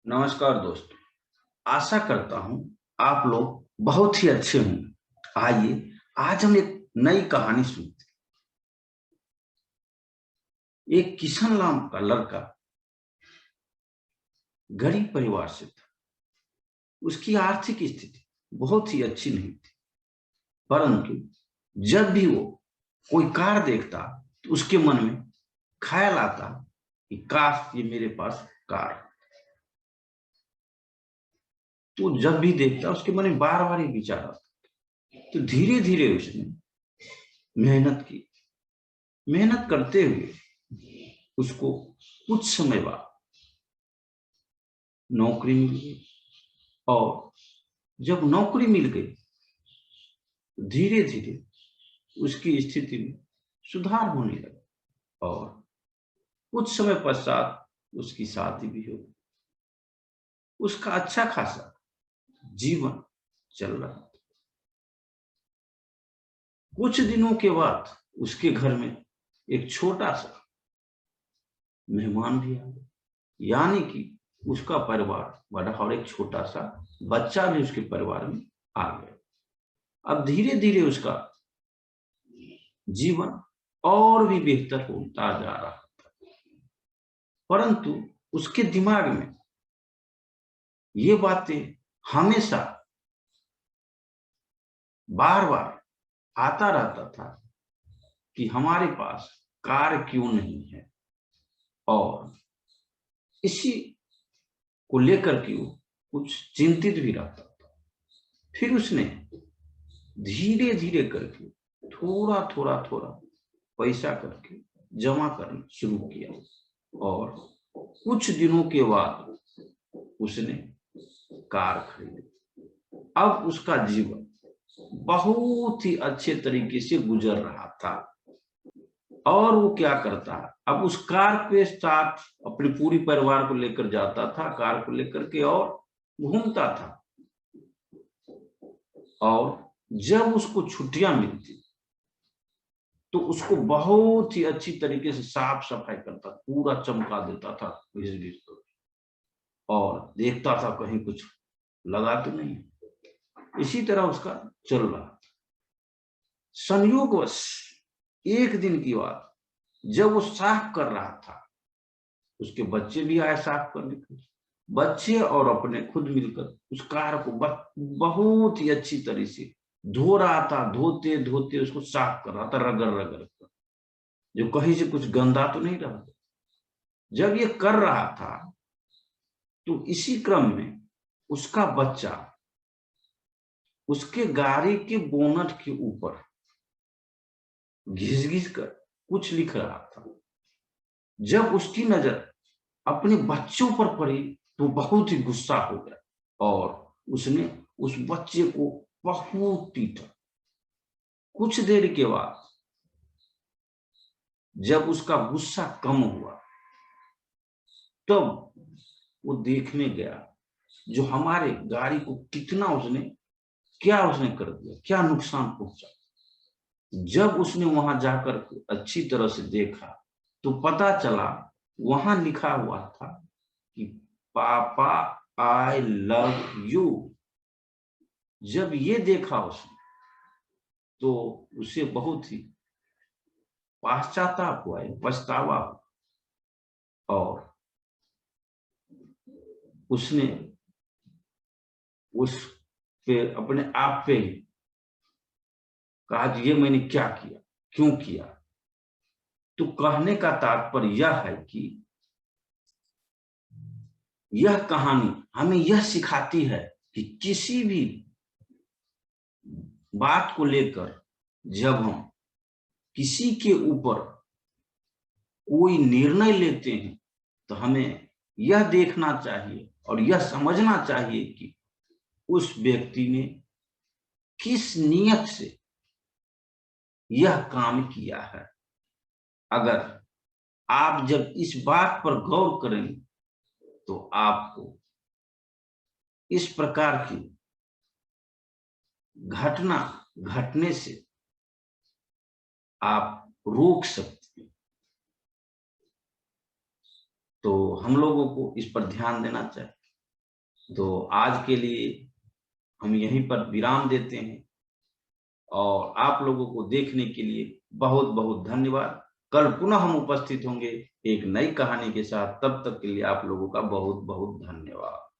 नमस्कार दोस्तों। आशा करता हूं आप लोग बहुत ही अच्छे होंगे। आइए आज हम एक नई कहानी सुनते हैं। एक किशन नाम का लड़का गरीब परिवार से था। उसकी आर्थिक स्थिति बहुत ही अच्छी नहीं थी, परंतु जब भी वो कोई कार देखता तो उसके मन में ख्याल आता कि काश ये मेरे पास कार। तो जब भी देखता उसके मन में बार बार ये विचार आता। तो धीरे धीरे उसने मेहनत की। मेहनत करते हुए उसको कुछ समय बाद नौकरी मिल गई। और जब नौकरी मिल गई तो धीरे धीरे उसकी स्थिति में सुधार होने लगा और कुछ समय पश्चात उसकी शादी भी हो गई। उसका अच्छा खासा जीवन चल रहा था। कुछ दिनों के बाद उसके घर में एक छोटा सा मेहमान भी आ गया, यानी कि उसका परिवार बड़ा और एक छोटा सा बच्चा भी उसके परिवार में आ गया। अब धीरे धीरे उसका जीवन और भी बेहतर होता जा रहा था, परंतु उसके दिमाग में ये बातें हमेशा बार बार आता रहता था कि हमारे पास कार क्यों नहीं है। और इसी को लेकर के वो कुछ चिंतित भी रहता था। फिर उसने धीरे धीरे करके थोड़ा थोड़ा थोड़ा पैसा करके जमा करना शुरू किया और कुछ दिनों के बाद उसने कार खरीदी। अब उसका जीवन बहुत ही अच्छे तरीके से गुजर रहा था। और वो क्या करता है, अब उस कार के साथ अपने पूरी परिवार को लेकर जाता था, कार को लेकर के और घूमता था। और जब उसको छुट्टियां मिलती तो उसको बहुत ही अच्छी तरीके से साफ सफाई करता, पूरा चमका देता था घिस घिस कर, और देखता था कहीं कुछ लगा तो नहीं। इसी तरह उसका चल रहा था। संयोगवश एक दिन की बात, जब वो साफ कर रहा था, उसके बच्चे भी आए साफ करने के लिए। बच्चे और अपने खुद मिलकर उस कार को बहुत ही अच्छी तरह से धो रहा था। धोते धोते उसको साफ कर रहा था, रगड़ रगड़ कर, जो कहीं से कुछ गंदा तो नहीं रहा। जब ये कर रहा था तो इसी क्रम में उसका बच्चा उसके गाड़ी के बोनट के ऊपर घिस घिस कर कुछ लिख रहा था। जब उसकी नजर अपने बच्चों पर पड़ी तो बहुत ही गुस्सा हो गया और उसने उस बच्चे को बहुत पीटा। कुछ देर के बाद जब उसका गुस्सा कम हुआ तब वो देखने गया जो हमारे गाड़ी को कितना उसने क्या उसने कर दिया, क्या नुकसान पहुंचा। जब उसने वहां जाकर अच्छी तरह से देखा तो पता चला वहां लिखा हुआ था कि पापा आई लव यू। जब ये देखा उसने तो उसे बहुत ही पश्चाताप हुआ, पछतावा हुआ। और उसने उस पे अपने आप पे कहा कि ये मैंने क्या किया, क्यों किया। तो कहने का तात्पर्य यह है कि यह कहानी हमें यह सिखाती है कि किसी भी बात को लेकर जब हम किसी के ऊपर कोई निर्णय लेते हैं तो हमें यह देखना चाहिए और यह समझना चाहिए कि उस व्यक्ति ने किस नियत से यह काम किया है। अगर आप जब इस बात पर गौर करेंगे तो आपको इस प्रकार की घटना घटने से आप रोक सकते हैं। तो हम लोगों को इस पर ध्यान देना चाहिए। तो आज के लिए हम यहीं पर विराम देते हैं और आप लोगों को देखने के लिए बहुत बहुत धन्यवाद। कल पुनः हम उपस्थित होंगे एक नई कहानी के साथ। तब तक के लिए आप लोगों का बहुत बहुत धन्यवाद।